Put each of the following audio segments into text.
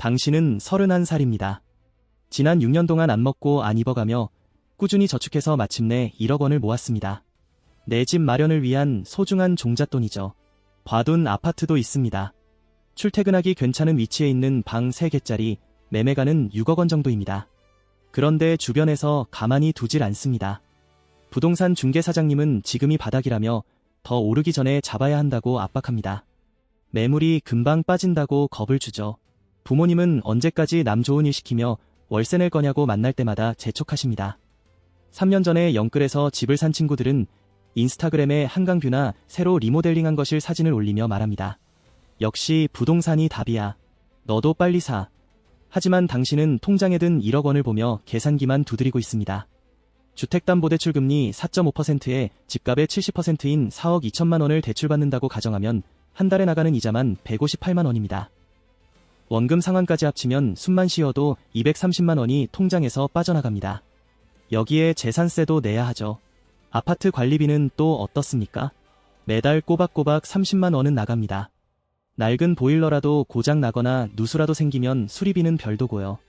당신은 31살입니다. 지난 6년 동안 안 먹고 안 입어가며 꾸준히 저축해서 마침내 1억 원을 모았습니다. 내 집 마련을 위한 소중한 종잣돈이죠. 봐둔 아파트도 있습니다. 출퇴근하기 괜찮은 위치에 있는 방 3개짜리 매매가는 6억 원 정도입니다. 그런데 주변에서 가만히 두질 않습니다. 부동산 중개사장님은 지금이 바닥이라며 더 오르기 전에 잡아야 한다고 압박합니다. 매물이 금방 빠진다고 겁을 주죠. 부모님은 언제까지 남 좋은 일 시키며 월세 낼 거냐고 만날 때마다 재촉하십니다. 3년 전에 영끌에서 집을 산 친구들은 인스타그램에 한강뷰나 새로 리모델링한 것을 사진을 올리며 말합니다. 역시 부동산이 답이야. 너도 빨리 사. 하지만 당신은 통장에 든 1억 원을 보며 계산기만 두드리고 있습니다. 주택담보대출 금리 4.5%에 집값의 70%인 4억 2천만 원을 대출받는다고 가정하면 한 달에 나가는 이자만 158만 원입니다. 원금 상환까지 합치면 숨만 쉬어도 230만 원이 통장에서 빠져나갑니다. 여기에 재산세도 내야 하죠. 아파트 관리비는 또 어떻습니까? 매달 꼬박꼬박 30만 원은 나갑니다. 낡은 보일러라도 고장 나거나 누수라도 생기면 수리비는 별도고요.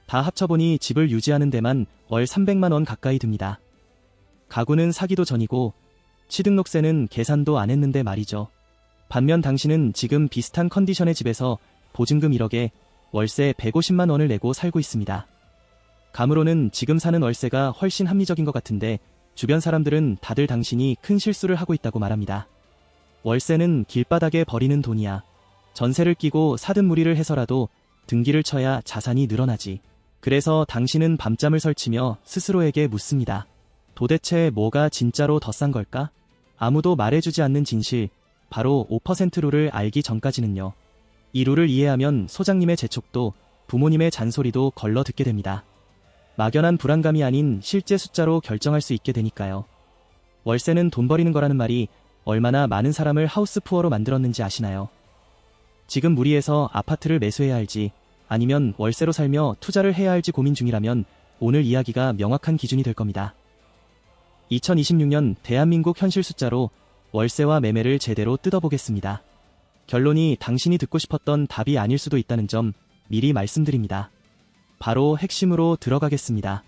다 합쳐보니 집을 유지하는 데만 월 300만 원 가까이 듭니다. 가구는 사기도 전이고 취등록세는 계산도 안 했는데 말이죠. 반면 당신은 지금 비슷한 컨디션의 집에서 보증금 1억에 월세 150만 원을 내고 살고 있습니다. 감으로는 지금 사는 월세가 훨씬 합리적인 것 같은데 주변 사람들은 다들 당신이 큰 실수를 하고 있다고 말합니다. 월세는 길바닥에 버리는 돈이야. 전세를 끼고 사든 무리를 해서라도 등기를 쳐야 자산이 늘어나지. 그래서 당신은 밤잠을 설치며 스스로에게 묻습니다. 도대체 뭐가 진짜로 더 싼 걸까? 아무도 말해주지 않는 진실, 바로 5% 룰을 알기 전까지는요. 이 룰을 이해하면 소장님의 재촉도 부모님의 잔소리도 걸러 듣게 됩니다. 막연한 불안감이 아닌 실제 숫자로 결정할 수 있게 되니까요. 월세는 돈 버리는 거라는 말이 얼마나 많은 사람을 하우스푸어로 만들었는지 아시나요? 지금 무리해서 아파트를 매수해야 할지 아니면 월세로 살며 투자를 해야 할지 고민 중이라면 오늘 이야기가 명확한 기준이 될 겁니다. 2026년 대한민국 현실 숫자로 월세와 매매를 제대로 뜯어보겠습니다. 결론이 당신이 듣고 싶었던 답이 아닐 수도 있다는 점 미리 말씀드립니다. 바로 핵심으로 들어가겠습니다.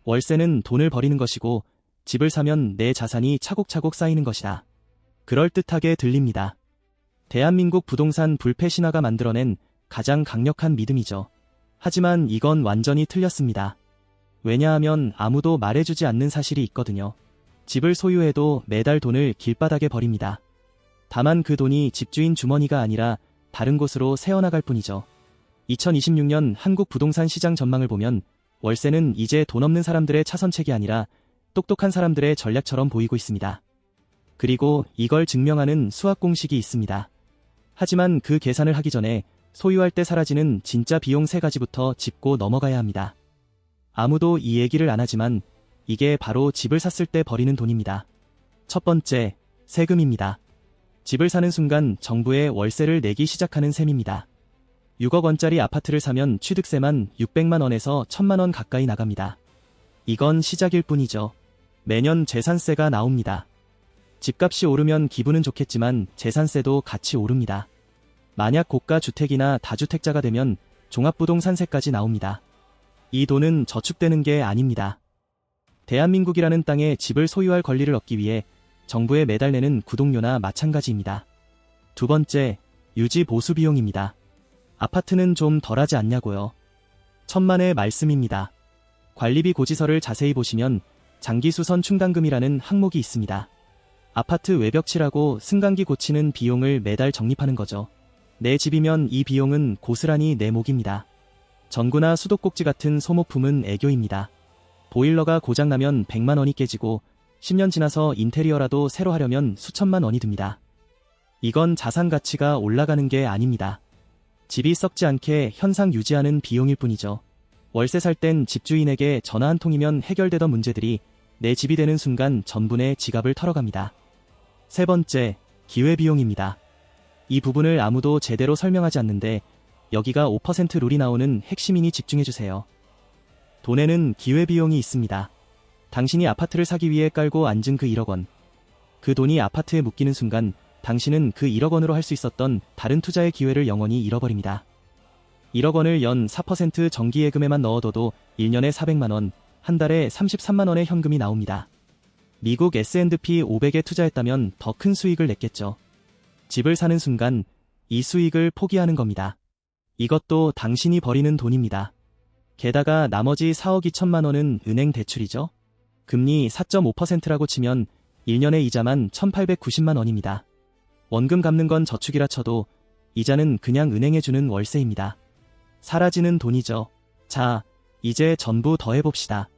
월세는 돈을 버리는 것이고 집을 사면 내 자산이 차곡차곡 쌓이는 것이다. 그럴듯하게 들립니다. 대한민국 부동산 불패 신화가 만들어낸 가장 강력한 믿음이죠. 하지만 이건 완전히 틀렸습니다. 왜냐하면 아무도 말해주지 않는 사실이 있거든요. 집을 소유해도 매달 돈을 길바닥에 버립니다. 다만 그 돈이 집주인 주머니가 아니라 다른 곳으로 새어나갈 뿐이죠. 2026년 한국 부동산 시장 전망을 보면 월세는 이제 돈 없는 사람들의 차선책이 아니라 똑똑한 사람들의 전략처럼 보이고 있습니다. 그리고 이걸 증명하는 수학 공식이 있습니다. 하지만 그 계산을 하기 전에 소유할 때 사라지는 진짜 비용 3가지부터 짚고 넘어가야 합니다. 아무도 이 얘기를 안 하지만 이게 바로 집을 샀을 때 버리는 돈입니다. 첫 번째, 세금입니다. 집을 사는 순간 정부에 월세를 내기 시작하는 셈입니다. 6억 원짜리 아파트를 사면 취득세만 600만 원에서 1000만 원 가까이 나갑니다. 이건 시작일 뿐이죠. 매년 재산세가 나옵니다. 집값이 오르면 기분은 좋겠지만 재산세도 같이 오릅니다. 만약 고가 주택이나 다주택자가 되면 종합부동산세까지 나옵니다. 이 돈은 저축되는 게 아닙니다. 대한민국이라는 땅에 집을 소유할 권리를 얻기 위해 정부에 매달 내는 구독료나 마찬가지입니다. 두 번째, 유지 보수 비용입니다. 아파트는 좀 덜하지 않냐고요. 천만의 말씀입니다. 관리비 고지서를 자세히 보시면 장기수선 충당금이라는 항목이 있습니다. 아파트 외벽 칠하고 승강기 고치는 비용을 매달 적립하는 거죠. 내 집이면 이 비용은 고스란히 내 몫입니다. 전구나 수도꼭지 같은 소모품은 애교입니다. 보일러가 고장나면 100만 원이 깨지고 10년 지나서 인테리어라도 새로 하려면 수천만 원이 듭니다. 이건 자산 가치가 올라가는 게 아닙니다. 집이 썩지 않게 현상 유지하는 비용일 뿐이죠. 월세 살 땐 집주인에게 전화 한 통이면 해결되던 문제들이 내 집이 되는 순간 전부 내 지갑을 털어갑니다. 세 번째, 기회비용입니다. 이 부분을 아무도 제대로 설명하지 않는데 여기가 5% 룰이 나오는 핵심이니 집중해주세요. 돈에는 기회비용이 있습니다. 당신이 아파트를 사기 위해 깔고 앉은 그 1억 원. 그 돈이 아파트에 묶이는 순간 당신은 그 1억 원으로 할 수 있었던 다른 투자의 기회를 영원히 잃어버립니다. 1억 원을 연 4% 정기예금에만 넣어둬도 1년에 400만 원, 한 달에 33만 원의 현금이 나옵니다. 미국 S&P 500에 투자했다면 더 큰 수익을 냈겠죠. 집을 사는 순간 이 수익을 포기하는 겁니다. 이것도 당신이 버리는 돈입니다. 게다가 나머지 4억 2천만 원은 은행 대출이죠. 금리 4.5%라고 치면 1년의 이자만 1,890만 원입니다. 원금 갚는 건 저축이라 쳐도 이자는 그냥 은행에 주는 월세입니다. 사라지는 돈이죠. 자, 이제 전부 더해봅시다.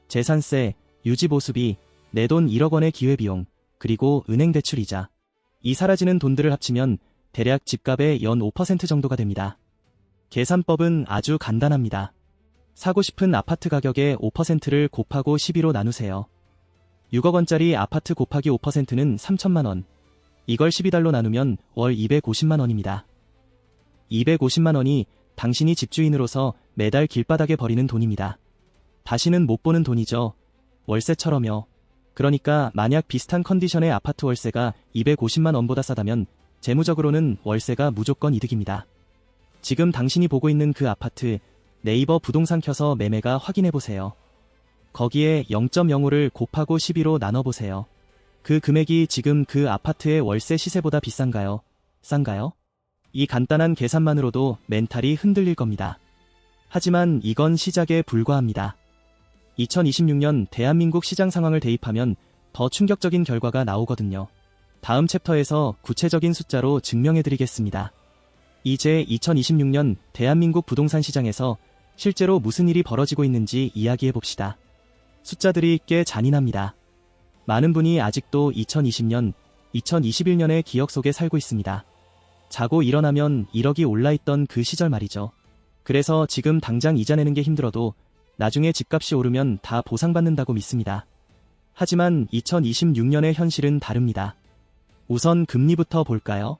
재산세, 유지보수비, 내 돈 1억 원의 기회비용, 그리고 은행 대출이자. 이 사라지는 돈들을 합치면 대략 집값의 연 5% 정도가 됩니다. 계산법은 아주 간단합니다. 사고 싶은 아파트 가격의 5%를 곱하고 12로 나누세요. 6억 원짜리 아파트 곱하기 5%는 3천만 원. 이걸 12달로 나누면 월 250만 원입니다. 250만 원이 당신이 집주인으로서 매달 길바닥에 버리는 돈입니다. 다시는 못 보는 돈이죠. 월세처럼요. 그러니까 만약 비슷한 컨디션의 아파트 월세가 250만 원보다 싸다면 재무적으로는 월세가 무조건 이득입니다. 지금 당신이 보고 있는 그 아파트 네이버 부동산 켜서 매매가 확인해보세요. 거기에 0.05를 곱하고 12로 나눠보세요. 그 금액이 지금 그 아파트의 월세 시세보다 비싼가요? 싼가요? 이 간단한 계산만으로도 멘탈이 흔들릴 겁니다. 하지만 이건 시작에 불과합니다. 2026년 대한민국 시장 상황을 대입하면 더 충격적인 결과가 나오거든요. 다음 챕터에서 구체적인 숫자로 증명해드리겠습니다. 이제 2026년 대한민국 부동산 시장에서 실제로 무슨 일이 벌어지고 있는지 이야기해봅시다. 숫자들이 꽤 잔인합니다. 많은 분이 아직도 2020년, 2021년의 기억 속에 살고 있습니다. 자고 일어나면 1억이 올라있던 그 시절 말이죠. 그래서 지금 당장 이자 내는 게 힘들어도 나중에 집값이 오르면 다 보상받는다고 믿습니다. 하지만 2026년의 현실은 다릅니다. 우선 금리부터 볼까요?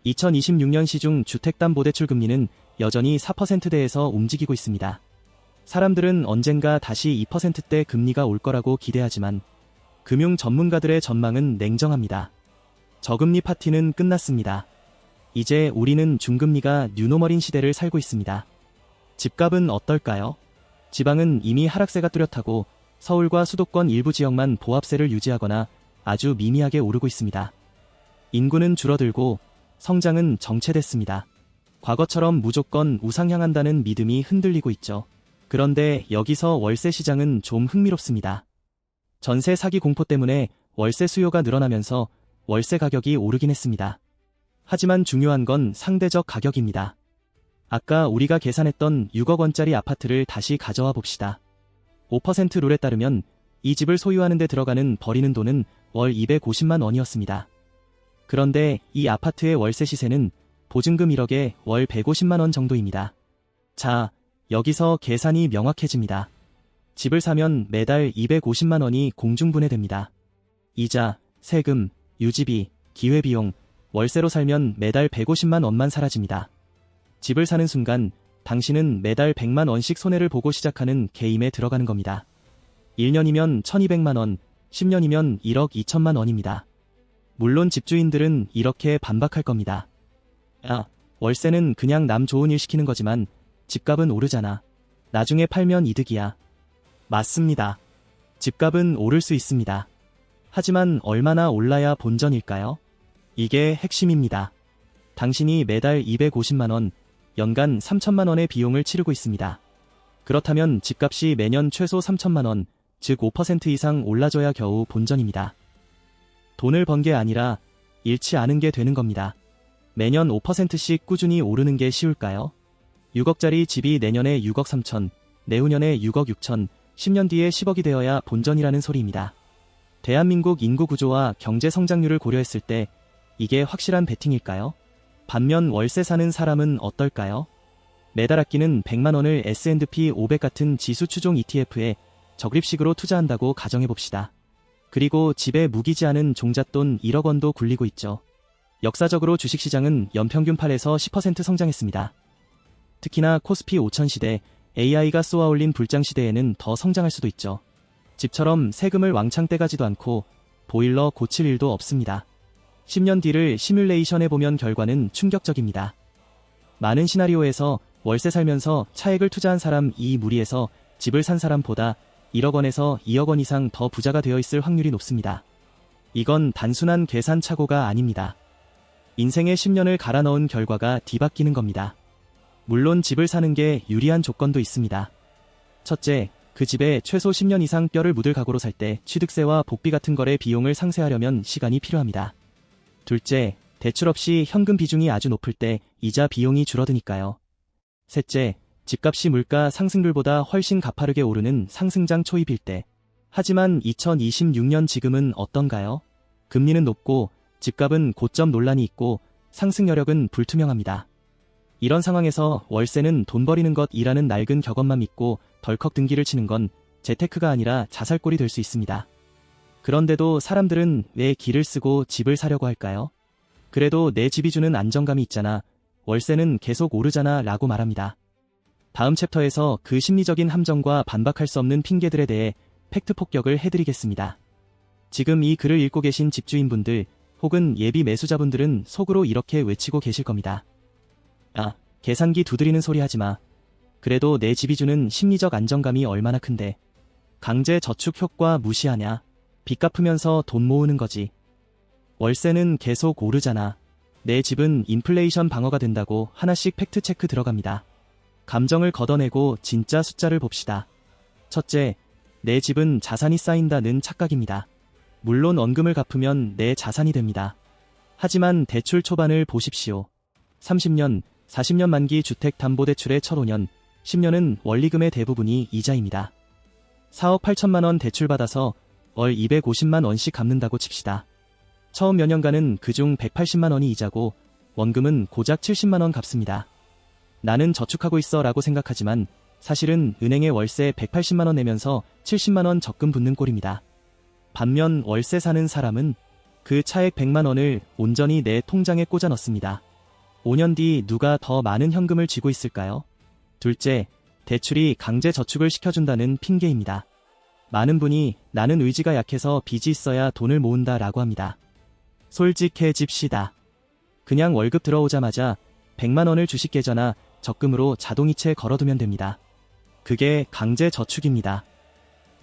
2026년 시중 주택담보대출 금리는 여전히 4%대에서 움직이고 있습니다. 사람들은 언젠가 다시 2%대 금리가 올 거라고 기대하지만 금융 전문가들의 전망은 냉정합니다. 저금리 파티는 끝났습니다. 이제 우리는 중금리가 뉴노멀인 시대를 살고 있습니다. 집값은 어떨까요? 지방은 이미 하락세가 뚜렷하고 서울과 수도권 일부 지역만 보합세를 유지하거나 아주 미미하게 오르고 있습니다. 인구는 줄어들고 성장은 정체됐습니다. 과거처럼 무조건 우상향한다는 믿음이 흔들리고 있죠. 그런데 여기서 월세 시장은 좀 흥미롭습니다. 전세 사기 공포 때문에 월세 수요가 늘어나면서 월세 가격이 오르긴 했습니다. 하지만 중요한 건 상대적 가격입니다. 아까 우리가 계산했던 6억 원짜리 아파트를 다시 가져와 봅시다. 5% 룰에 따르면 이 집을 소유하는 데 들어가는 버리는 돈은 월 250만 원이었습니다. 그런데 이 아파트의 월세 시세는 보증금 1억에 월 150만 원 정도입니다. 자, 여기서 계산이 명확해집니다. 집을 사면 매달 250만 원이 공중분해됩니다. 이자, 세금, 유지비, 기회비용, 월세로 살면 매달 150만 원만 사라집니다. 집을 사는 순간 당신은 매달 100만 원씩 손해를 보고 시작하는 게임에 들어가는 겁니다. 1년이면 1200만 원, 10년이면 1억 2천만 원입니다. 물론 집주인들은 이렇게 반박할 겁니다. 야, 월세는 그냥 남 좋은 일 시키는 거지만 집값은 오르잖아. 나중에 팔면 이득이야. 맞습니다. 집값은 오를 수 있습니다. 하지만 얼마나 올라야 본전일까요? 이게 핵심입니다. 당신이 매달 250만 원, 연간 3천만 원의 비용을 치르고 있습니다. 그렇다면 집값이 매년 최소 3천만 원, 즉 5% 이상 올라줘야 겨우 본전입니다. 돈을 번 게 아니라 잃지 않은 게 되는 겁니다. 매년 5%씩 꾸준히 오르는 게 쉬울까요? 6억짜리 집이 내년에 6억 3천, 내후년에 6억 6천, 10년 뒤에 10억이 되어야 본전이라는 소리입니다. 대한민국 인구 구조와 경제 성장률을 고려했을 때 이게 확실한 베팅일까요? 반면 월세 사는 사람은 어떨까요? 매달 아끼는 100만 원을 S&P 500 같은 지수 추종 ETF에 적립식으로 투자한다고 가정해봅시다. 그리고 집에 묵이지 않은 종잣돈 1억 원도 굴리고 있죠. 역사적으로 주식시장은 연평균 8에서 10% 성장했습니다. 특히나 코스피 5000 시대, AI가 쏘아올린 불장 시대에는 더 성장할 수도 있죠. 집처럼 세금을 왕창 떼가지도 않고 보일러 고칠 일도 없습니다. 10년 뒤를 시뮬레이션 해보면 결과는 충격적입니다. 많은 시나리오에서 월세 살면서 차액을 투자한 사람 이 무리에서 집을 산 사람보다 1억 원에서 2억 원 이상 더 부자가 되어 있을 확률이 높습니다. 이건 단순한 계산착오가 아닙니다. 인생의 10년을 갈아 넣은 결과가 뒤바뀌는 겁니다. 물론 집을 사는 게 유리한 조건도 있습니다. 첫째, 그 집에 최소 10년 이상 뼈를 묻을 각오로 살 때 취득세와 복비 같은 거래 비용을 상쇄하려면 시간이 필요합니다. 둘째, 대출 없이 현금 비중이 아주 높을 때 이자 비용이 줄어드니까요. 셋째, 집값이 물가 상승률보다 훨씬 가파르게 오르는 상승장 초입일 때. 하지만 2026년 지금은 어떤가요? 금리는 높고 집값은 고점 논란이 있고 상승 여력은 불투명합니다. 이런 상황에서 월세는 돈 버리는 것이라는 낡은 격언만 믿고 덜컥 등기를 치는 건 재테크가 아니라 자살골이 될 수 있습니다. 그런데도 사람들은 왜 기를 쓰고 집을 사려고 할까요? 그래도 내 집이 주는 안정감이 있잖아. 월세는 계속 오르잖아 라고 말합니다. 다음 챕터에서 그 심리적인 함정과 반박할 수 없는 핑계들에 대해 팩트 폭격을 해드리겠습니다. 지금 이 글을 읽고 계신 집주인분들 혹은 예비 매수자분들은 속으로 이렇게 외치고 계실 겁니다. 아, 계산기 두드리는 소리 하지마. 그래도 내 집이 주는 심리적 안정감이 얼마나 큰데. 강제 저축 효과 무시하냐. 빚 갚으면서 돈 모으는 거지. 월세는 계속 오르잖아. 내 집은 인플레이션 방어가 된다고 하나씩 팩트체크 들어갑니다. 감정을 걷어내고 진짜 숫자를 봅시다. 첫째, 내 집은 자산이 쌓인다는 착각입니다. 물론 원금을 갚으면 내 자산이 됩니다. 하지만 대출 초반을 보십시오. 30년, 40년 만기 주택담보대출의 첫 5년, 10년은 원리금의 대부분이 이자입니다. 4억 8천만 원 대출받아서 월 250만 원씩 갚는다고 칩시다. 처음 몇 년간은 그중 180만 원이 이자고 원금은 고작 70만 원 갚습니다. 나는 저축하고 있어 라고 생각하지만 사실은 은행에 월세 180만 원 내면서 70만 원 적금 붙는 꼴입니다. 반면 월세 사는 사람은 그 차액 100만 원을 온전히 내 통장에 꽂아 넣습니다. 5년 뒤 누가 더 많은 현금을 쥐고 있을까요? 둘째, 대출이 강제 저축을 시켜준다는 핑계입니다. 많은 분이 나는 의지가 약해서 빚이 있어야 돈을 모은다 라고 합니다. 솔직해집시다. 그냥 월급 들어오자마자 100만 원을 주식 계좌나 적금으로 자동이체 걸어두면 됩니다. 그게 강제 저축입니다.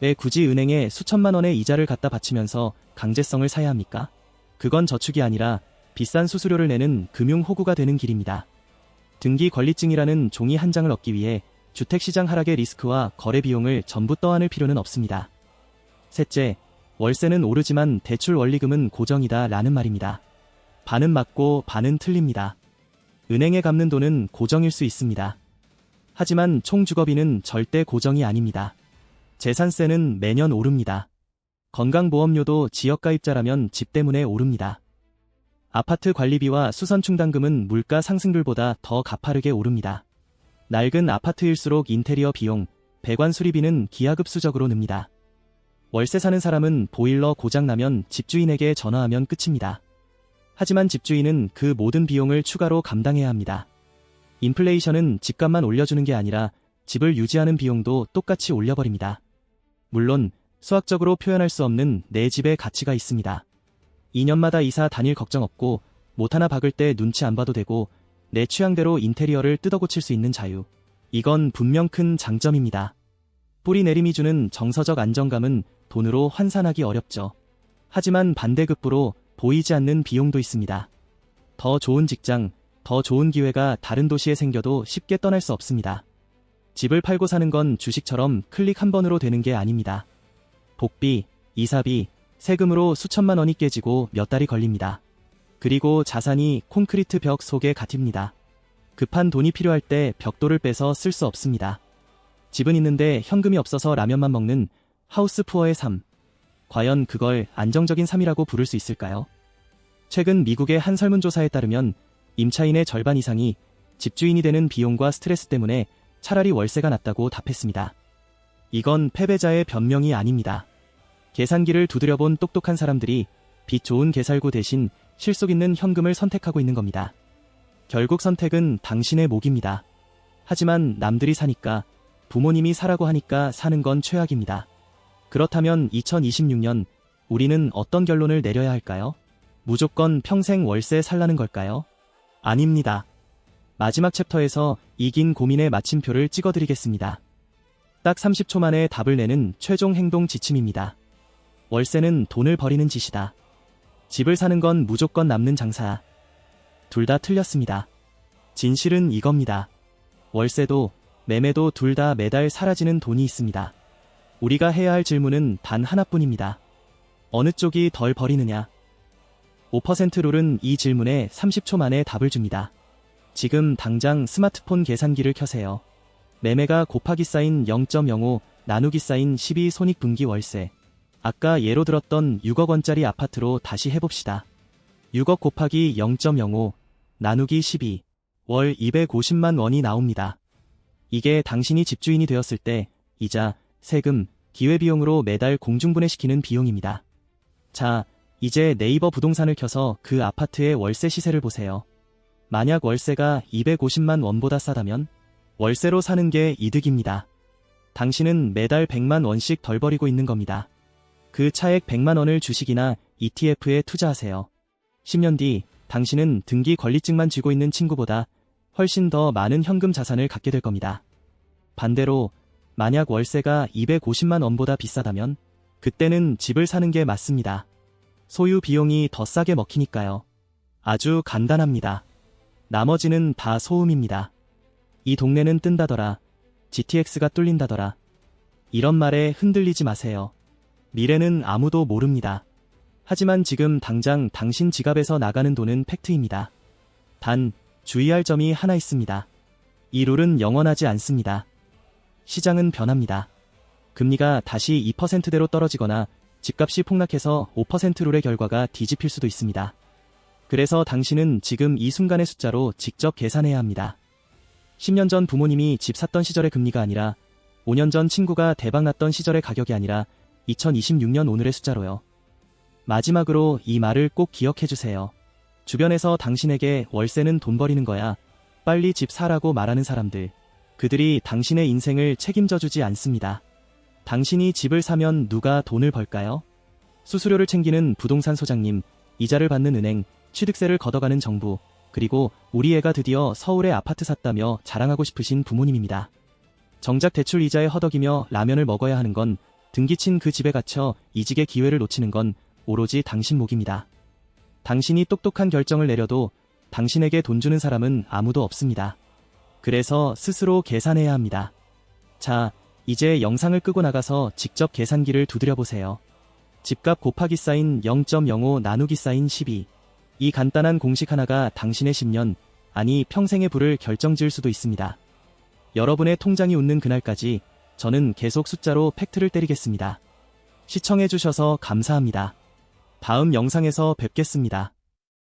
왜 굳이 은행에 수천만 원의 이자를 갖다 바치면서 강제성을 사야 합니까? 그건 저축이 아니라 비싼 수수료를 내는 금융호구가 되는 길입니다. 등기 권리증이라는 종이 한 장을 얻기 위해 주택시장 하락의 리스크와 거래 비용을 전부 떠안을 필요는 없습니다. 셋째, 월세는 오르지만 대출 원리금은 고정이다 라는 말입니다. 반은 맞고 반은 틀립니다. 은행에 갚는 돈은 고정일 수 있습니다. 하지만 총 주거비는 절대 고정이 아닙니다. 재산세는 매년 오릅니다. 건강보험료도 지역가입자라면 집 때문에 오릅니다. 아파트 관리비와 수선충당금은 물가 상승률보다 더 가파르게 오릅니다. 낡은 아파트일수록 인테리어 비용, 배관 수리비는 기하급수적으로 늡니다. 월세 사는 사람은 보일러 고장나면 집주인에게 전화하면 끝입니다. 하지만 집주인은 그 모든 비용을 추가로 감당해야 합니다. 인플레이션은 집값만 올려주는 게 아니라 집을 유지하는 비용도 똑같이 올려버립니다. 물론 수학적으로 표현할 수 없는 내 집의 가치가 있습니다. 2년마다 이사 다닐 걱정 없고 못 하나 박을 때 눈치 안 봐도 되고 내 취향대로 인테리어를 뜯어고칠 수 있는 자유. 이건 분명 큰 장점입니다. 뿌리 내림이 주는 정서적 안정감은 돈으로 환산하기 어렵죠. 하지만 반대급부로 보이지 않는 비용도 있습니다. 더 좋은 직장, 더 좋은 기회가 다른 도시에 생겨도 쉽게 떠날 수 없습니다. 집을 팔고 사는 건 주식처럼 클릭 한 번으로 되는 게 아닙니다. 복비, 이사비, 세금으로 수천만 원이 깨지고 몇 달이 걸립니다. 그리고 자산이 콘크리트 벽 속에 갇힙니다. 급한 돈이 필요할 때 벽돌을 빼서 쓸 수 없습니다. 집은 있는데 현금이 없어서 라면만 먹는 하우스 푸어의 삶. 과연 그걸 안정적인 삶이라고 부를 수 있을까요? 최근 미국의 한 설문조사에 따르면 임차인의 절반 이상이 집주인이 되는 비용과 스트레스 때문에 차라리 월세가 낫다고 답했습니다. 이건 패배자의 변명이 아닙니다. 계산기를 두드려본 똑똑한 사람들이 빚 좋은 개살구 대신 실속 있는 현금을 선택하고 있는 겁니다. 결국 선택은 당신의 몫입니다. 하지만 남들이 사니까, 부모님이 사라고 하니까 사는 건 최악입니다. 그렇다면 2026년 우리는 어떤 결론을 내려야 할까요? 무조건 평생 월세 살라는 걸까요? 아닙니다. 마지막 챕터에서 이 긴 고민의 마침표를 찍어드리겠습니다. 딱 30초 만에 답을 내는 최종 행동 지침입니다. 월세는 돈을 버리는 짓이다. 집을 사는 건 무조건 남는 장사야. 둘 다 틀렸습니다. 진실은 이겁니다. 월세도 매매도 둘 다 매달 사라지는 돈이 있습니다. 우리가 해야 할 질문은 단 하나뿐입니다. 어느 쪽이 덜 버리느냐? 5% 룰은 이 질문에 30초 만에 답을 줍니다. 지금 당장 스마트폰 계산기를 켜세요. 매매가 곱하기 사인 0.05, 나누기 사인 12 손익분기 월세. 아까 예로 들었던 6억 원짜리 아파트로 다시 해봅시다. 6억 곱하기 0.05, 나누기 12, 월 250만 원이 나옵니다. 이게 당신이 집주인이 되었을 때 이자, 세금, 기회비용으로 매달 공중분해시키는 비용입니다. 자, 이제 네이버 부동산을 켜서 그 아파트의 월세 시세를 보세요. 만약 월세가 250만 원보다 싸다면 월세로 사는 게 이득입니다. 당신은 매달 100만 원씩 덜 버리고 있는 겁니다. 그 차액 100만 원을 주식이나 ETF에 투자하세요. 10년 뒤 당신은 등기 권리증만 쥐고 있는 친구보다 훨씬 더 많은 현금 자산을 갖게 될 겁니다. 반대로 만약 월세가 250만 원보다 비싸다면 그때는 집을 사는 게 맞습니다. 소유 비용이 더 싸게 먹히니까요. 아주 간단합니다. 나머지는 다 소음입니다. 이 동네는 뜬다더라. GTX가 뚫린다더라. 이런 말에 흔들리지 마세요. 미래는 아무도 모릅니다. 하지만 지금 당장 당신 지갑에서 나가는 돈은 팩트입니다. 단, 주의할 점이 하나 있습니다. 이 룰은 영원하지 않습니다. 시장은 변합니다. 금리가 다시 2%대로 떨어지거나 집값이 폭락해서 5% 룰의 결과가 뒤집힐 수도 있습니다. 그래서 당신은 지금 이 순간의 숫자로 직접 계산해야 합니다. 10년 전 부모님이 집 샀던 시절의 금리가 아니라 5년 전 친구가 대박났던 시절의 가격이 아니라 2026년 오늘의 숫자로요. 마지막으로 이 말을 꼭 기억해주세요. 주변에서 당신에게 월세는 돈 버리는 거야, 빨리 집 사라고 말하는 사람들, 그들이 당신의 인생을 책임져주지 않습니다. 당신이 집을 사면 누가 돈을 벌까요? 수수료를 챙기는 부동산 소장님, 이자를 받는 은행, 취득세를 걷어가는 정부, 그리고 우리 애가 드디어 서울에 아파트 샀다며 자랑하고 싶으신 부모님입니다. 정작 대출 이자에 허덕이며 라면을 먹어야 하는 건, 등기친 그 집에 갇혀 이직의 기회를 놓치는 건 오로지 당신 몫입니다. 당신이 똑똑한 결정을 내려도 당신에게 돈 주는 사람은 아무도 없습니다. 그래서 스스로 계산해야 합니다. 자, 이제 영상을 끄고 나가서 직접 계산기를 두드려 보세요. 집값 곱하기 사인 0.05 나누기 사인 12. 이 간단한 공식 하나가 당신의 10년, 아니 평생의 부를 결정지을 수도 있습니다. 여러분의 통장이 웃는 그날까지 저는 계속 숫자로 팩트를 때리겠습니다. 시청해주셔서 감사합니다. 다음 영상에서 뵙겠습니다.